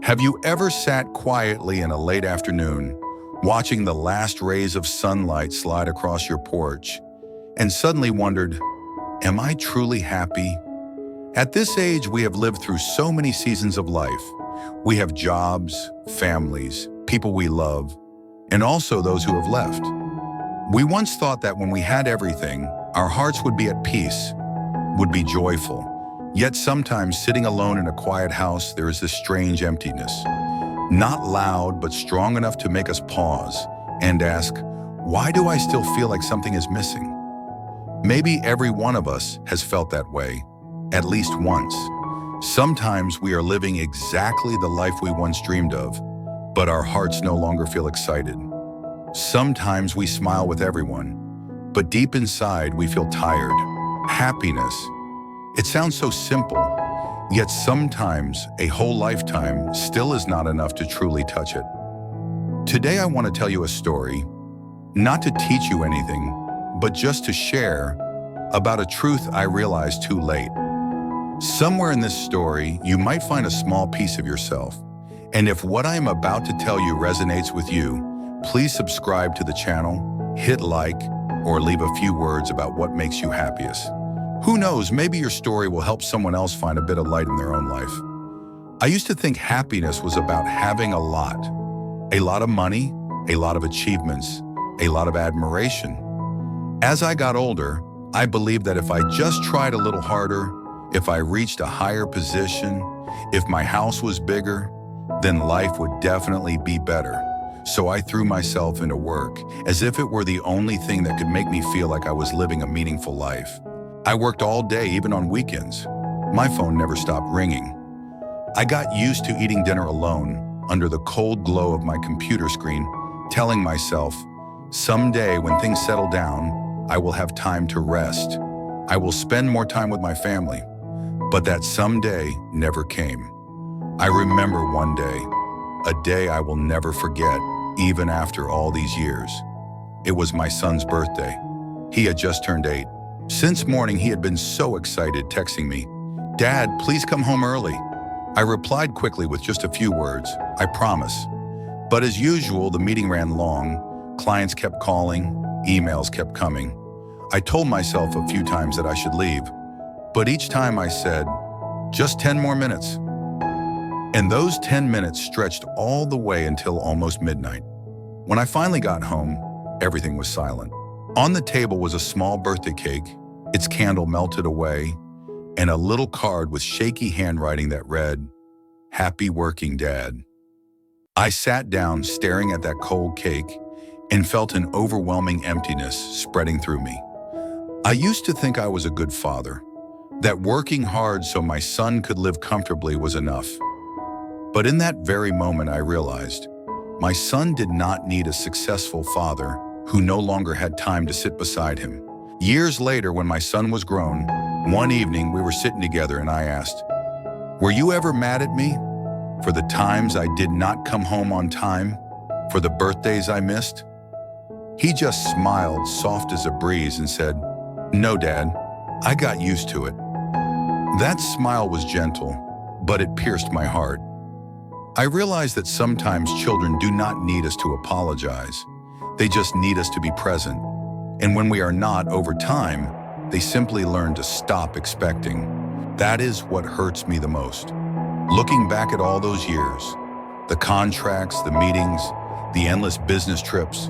Have you ever sat quietly in a late afternoon, watching the last rays of sunlight slide across your porch, and suddenly wondered, am I truly happy? At this age, we have lived through so many seasons of life. We have jobs, families, people we love, and also those who have left. We once thought that when we had everything, our hearts would be at peace, would be joyful. Yet sometimes sitting alone in a quiet house, there is this strange emptiness. Not loud, but strong enough to make us pause and ask, why do I still feel like something is missing? Maybe every one of us has felt that way, at least once. Sometimes we are living exactly the life we once dreamed of, but our hearts no longer feel excited. Sometimes we smile with everyone, but deep inside we feel tired. Happiness. It sounds so simple, yet sometimes a whole lifetime still is not enough to truly touch it. Today I want to tell you a story, not to teach you anything, but just to share about a truth I realized too late. Somewhere in this story, you might find a small piece of yourself. And if what I am about to tell you resonates with you, please subscribe to the channel, hit like, or leave a few words about what makes you happiest. Who knows, maybe your story will help someone else find a bit of light in their own life. I used to think happiness was about having a lot of money, a lot of achievements, a lot of admiration. As I got older, I believed that if I just tried a little harder, if I reached a higher position, if my house was bigger, then life would definitely be better. So I threw myself into work, as if it were the only thing that could make me feel like I was living a meaningful life. I worked all day, even on weekends. My phone never stopped ringing. I got used to eating dinner alone, under the cold glow of my computer screen, telling myself, someday when things settle down, I will have time to rest. I will spend more time with my family. But that someday never came. I remember one day, a day I will never forget, even after all these years. It was my son's birthday. He had just turned 8. Since morning, he had been so excited, texting me, "Dad, please come home early." I replied quickly with just a few words, "I promise." But as usual, the meeting ran long. Clients kept calling, emails kept coming. I told myself a few times that I should leave, but each time I said, just 10 more minutes. And those 10 minutes stretched all the way until almost midnight. When I finally got home, everything was silent. On the table was a small birthday cake, its candle melted away, and a little card with shaky handwriting that read, "Happy working, Dad." I sat down staring at that cold cake and felt an overwhelming emptiness spreading through me. I used to think I was a good father, that working hard so my son could live comfortably was enough. But in that very moment, I realized my son did not need a successful father who no longer had time to sit beside him. Years later, when my son was grown, one evening we were sitting together and I asked, "Were you ever mad at me for the times I did not come home on time, for the birthdays I missed?" He just smiled, soft as a breeze, and said, "No, Dad, I got used to it." That smile was gentle, but it pierced my heart. I realized that sometimes children do not need us to apologize. They just need us to be present. And when we are not, over time, they simply learn to stop expecting. That is what hurts me the most. Looking back at all those years, the contracts, the meetings, the endless business trips,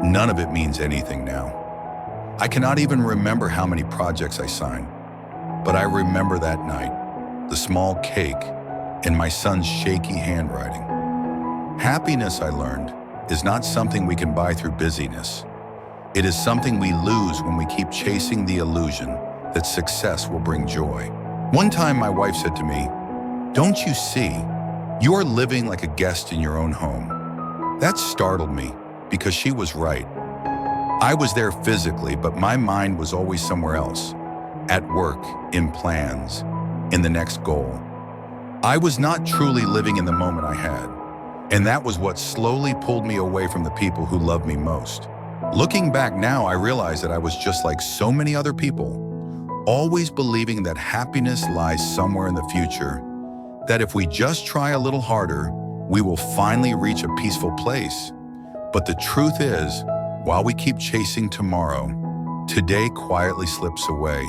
none of it means anything now. I cannot even remember how many projects I signed, but I remember that night, the small cake, and my son's shaky handwriting. Happiness, I learned, is not something we can buy through busyness. It is something we lose when we keep chasing the illusion that success will bring joy. One time my wife said to me, "Don't you see? You are living like a guest in your own home." That startled me because she was right. I was there physically, but my mind was always somewhere else, at work, in plans, in the next goal. I was not truly living in the moment I had, and that was what slowly pulled me away from the people who loved me most. Looking back now, I realize that I was just like so many other people, always believing that happiness lies somewhere in the future, that if we just try a little harder, we will finally reach a peaceful place. But the truth is, while we keep chasing tomorrow, today quietly slips away,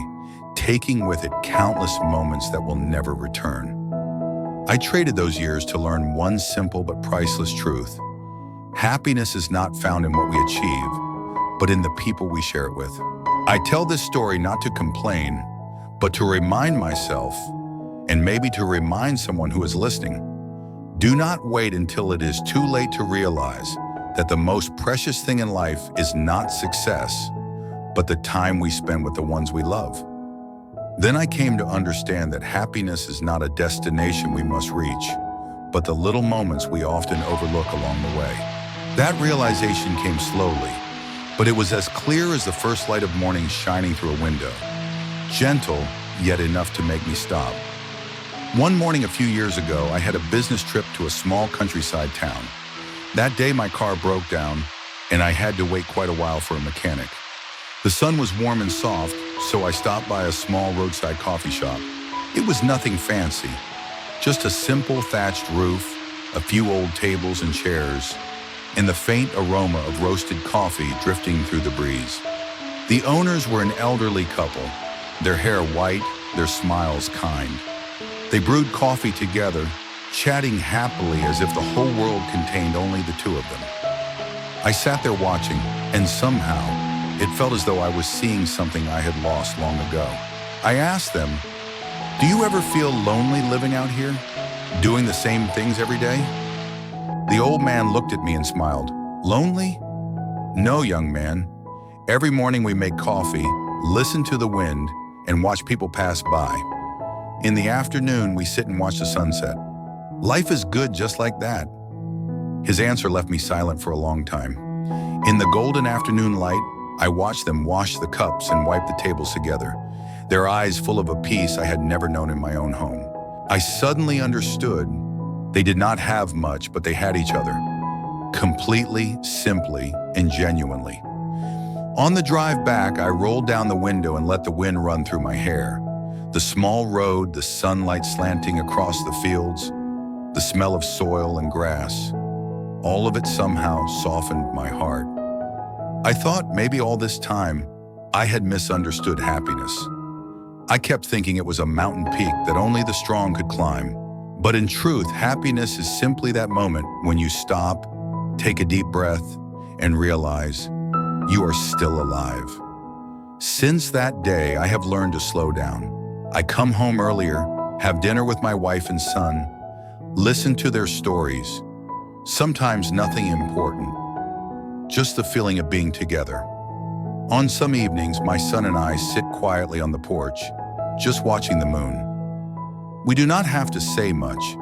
taking with it countless moments that will never return. I traded those years to learn one simple but priceless truth. Happiness is not found in what we achieve, but in the people we share it with. I tell this story not to complain, but to remind myself, and maybe to remind someone who is listening. Do not wait until it is too late to realize that the most precious thing in life is not success, but the time we spend with the ones we love. Then I came to understand that happiness is not a destination we must reach, but the little moments we often overlook along the way. That realization came slowly, but it was as clear as the first light of morning shining through a window, gentle, yet enough to make me stop. One morning a few years ago, I had a business trip to a small countryside town. That day my car broke down, and I had to wait quite a while for a mechanic. The sun was warm and soft, so I stopped by a small roadside coffee shop. It was nothing fancy, just a simple thatched roof, a few old tables and chairs, and the faint aroma of roasted coffee drifting through the breeze. The owners were an elderly couple, their hair white, their smiles kind. They brewed coffee together, chatting happily as if the whole world contained only the two of them. I sat there watching, and somehow, it felt as though I was seeing something I had lost long ago. I asked them, "Do you ever feel lonely living out here, doing the same things every day?" The old man looked at me and smiled. "Lonely? No, young man. Every morning we make coffee, listen to the wind, and watch people pass by. In the afternoon, we sit and watch the sunset. Life is good just like that." His answer left me silent for a long time. In the golden afternoon light, I watched them wash the cups and wipe the tables together, their eyes full of a peace I had never known in my own home. I suddenly understood. They did not have much, but they had each other. Completely, simply, and genuinely. On the drive back, I rolled down the window and let the wind run through my hair. The small road, the sunlight slanting across the fields, the smell of soil and grass, all of it somehow softened my heart. I thought maybe all this time I had misunderstood happiness. I kept thinking it was a mountain peak that only the strong could climb. But in truth, happiness is simply that moment when you stop, take a deep breath, and realize you are still alive. Since that day, I have learned to slow down. I come home earlier, have dinner with my wife and son, listen to their stories. Sometimes nothing important, just the feeling of being together. On some evenings, my son and I sit quietly on the porch, just watching the moon. We do not have to say much,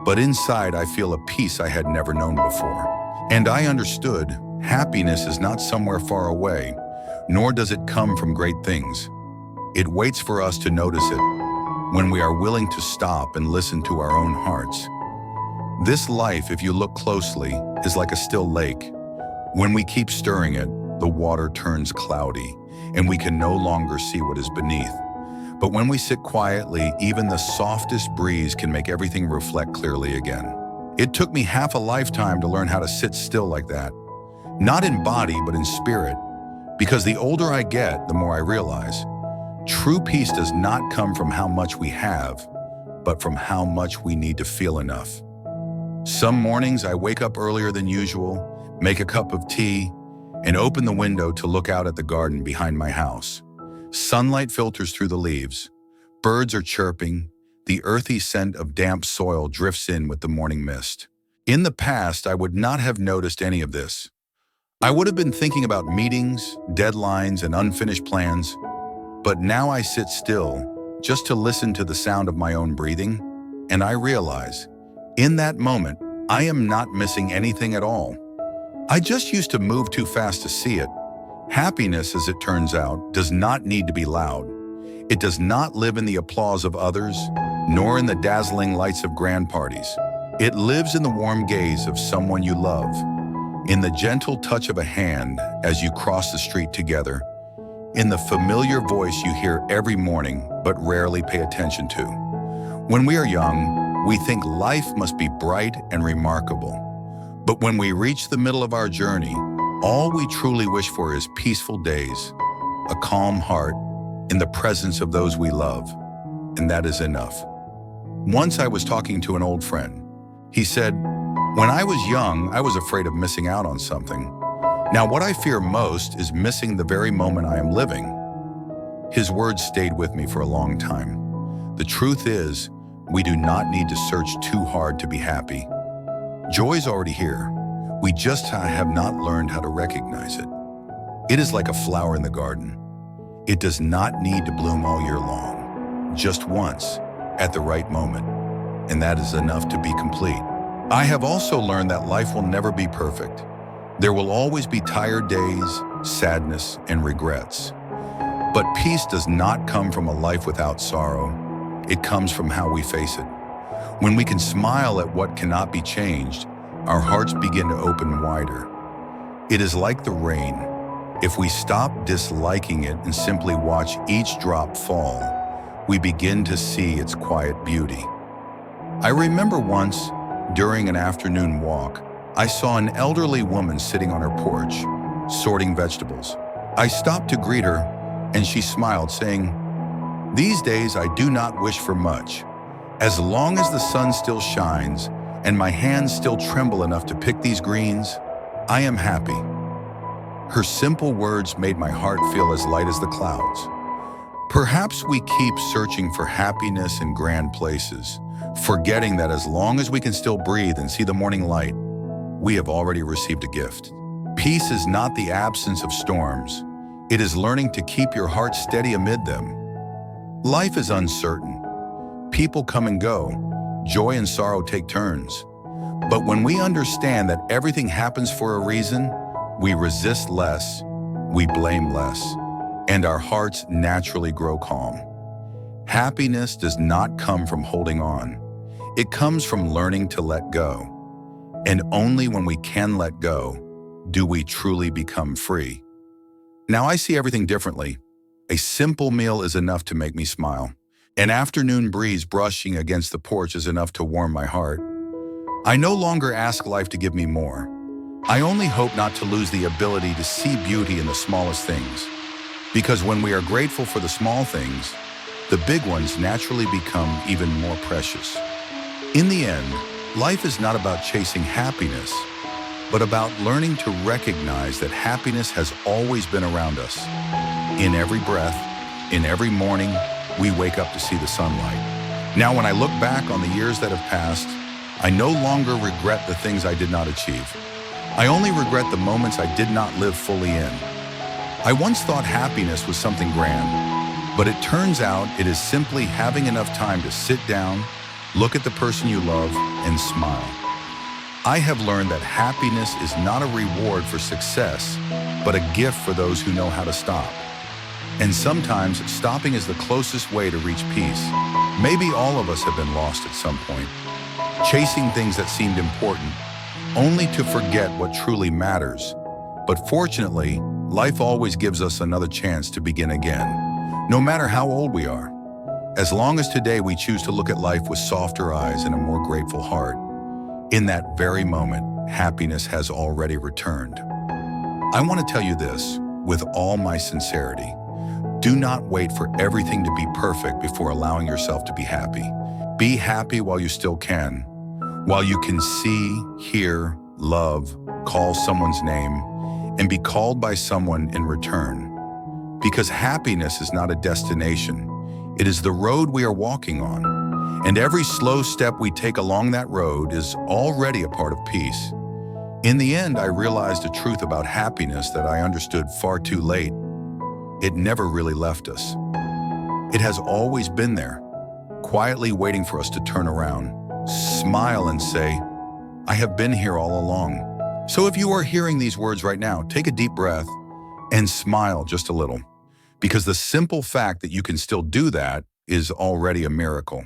but inside I feel a peace I had never known before. And I understood happiness is not somewhere far away, nor does it come from great things. It waits for us to notice it when we are willing to stop and listen to our own hearts. This life, if you look closely, is like a still lake. When we keep stirring it, the water turns cloudy, and we can no longer see what is beneath. But when we sit quietly, even the softest breeze can make everything reflect clearly again. It took me half a lifetime to learn how to sit still like that. Not in body, but in spirit. Because the older I get, the more I realize, true peace does not come from how much we have, but from how much we need to feel enough. Some mornings I wake up earlier than usual, make a cup of tea, and open the window to look out at the garden behind my house. Sunlight filters through the leaves. Birds are chirping. The earthy scent of damp soil drifts in with the morning mist. In the past, I would not have noticed any of this. I would have been thinking about meetings, deadlines, and unfinished plans. But now I sit still, just to listen to the sound of my own breathing, and I realize, in that moment, I am not missing anything at all. I just used to move too fast to see it. Happiness, as it turns out, does not need to be loud. It does not live in the applause of others, nor in the dazzling lights of grand parties. It lives in the warm gaze of someone you love, in the gentle touch of a hand as you cross the street together, in the familiar voice you hear every morning but rarely pay attention to. When we are young, We think life must be bright and remarkable. But when we reach the middle of our journey, all we truly wish for is peaceful days, a calm heart, in the presence of those we love, and that is enough. Once I was talking to an old friend. He said, "When I was young, I was afraid of missing out on something. Now what I fear most is missing the very moment I am living." His words stayed with me for a long time. The truth is, we do not need to search too hard to be happy. Joy is already here. We just have not learned how to recognize it. It is like a flower in the garden. It does not need to bloom all year long, just once, at the right moment, and that is enough to be complete. I have also learned that life will never be perfect. There will always be tired days, sadness, and regrets. But peace does not come from a life without sorrow. It comes from how we face it. When we can smile at what cannot be changed, our hearts begin to open wider. It is like the rain. If we stop disliking it and simply watch each drop fall, we begin to see its quiet beauty. I remember once, during an afternoon walk, I saw an elderly woman sitting on her porch, sorting vegetables. I stopped to greet her, and she smiled, saying, "These days I do not wish for much. As long as the sun still shines and my hands still tremble enough to pick these greens, I am happy." Her simple words made my heart feel as light as the clouds. Perhaps we keep searching for happiness in grand places, forgetting that as long as we can still breathe and see the morning light, we have already received a gift. Peace is not the absence of storms. It is learning to keep your heart steady amid them. Life is uncertain. People come and go. Joy and sorrow take turns. But when we understand that everything happens for a reason, we resist less, we blame less, and our hearts naturally grow calm. Happiness does not come from holding on. It comes from learning to let go. And only when we can let go do we truly become free. Now I see everything differently. A simple meal is enough to make me smile. An afternoon breeze brushing against the porch is enough to warm my heart. I no longer ask life to give me more. I only hope not to lose the ability to see beauty in the smallest things. Because when we are grateful for the small things, the big ones naturally become even more precious. In the end, life is not about chasing happiness, but about learning to recognize that happiness has always been around us. In every breath, in every morning, we wake up to see the sunlight. Now, when I look back on the years that have passed, I no longer regret the things I did not achieve. I only regret the moments I did not live fully in. I once thought happiness was something grand, but it turns out it is simply having enough time to sit down, look at the person you love, and smile. I have learned that happiness is not a reward for success, but a gift for those who know how to stop. And sometimes stopping is the closest way to reach peace. Maybe all of us have been lost at some point, chasing things that seemed important, only to forget what truly matters. But fortunately, life always gives us another chance to begin again, no matter how old we are. As long as today we choose to look at life with softer eyes and a more grateful heart, in that very moment, happiness has already returned. I want to tell you this with all my sincerity. Do not wait for everything to be perfect before allowing yourself to be happy. Be happy while you still can. While you can see, hear, love, call someone's name, and be called by someone in return. Because happiness is not a destination. It is the road we are walking on. And every slow step we take along that road is already a part of peace. In the end, I realized a truth about happiness that I understood far too late. It never really left us. It has always been there, quietly waiting for us to turn around, smile and say, "I have been here all along." So if you are hearing these words right now, take a deep breath and smile just a little, because the simple fact that you can still do that is already a miracle.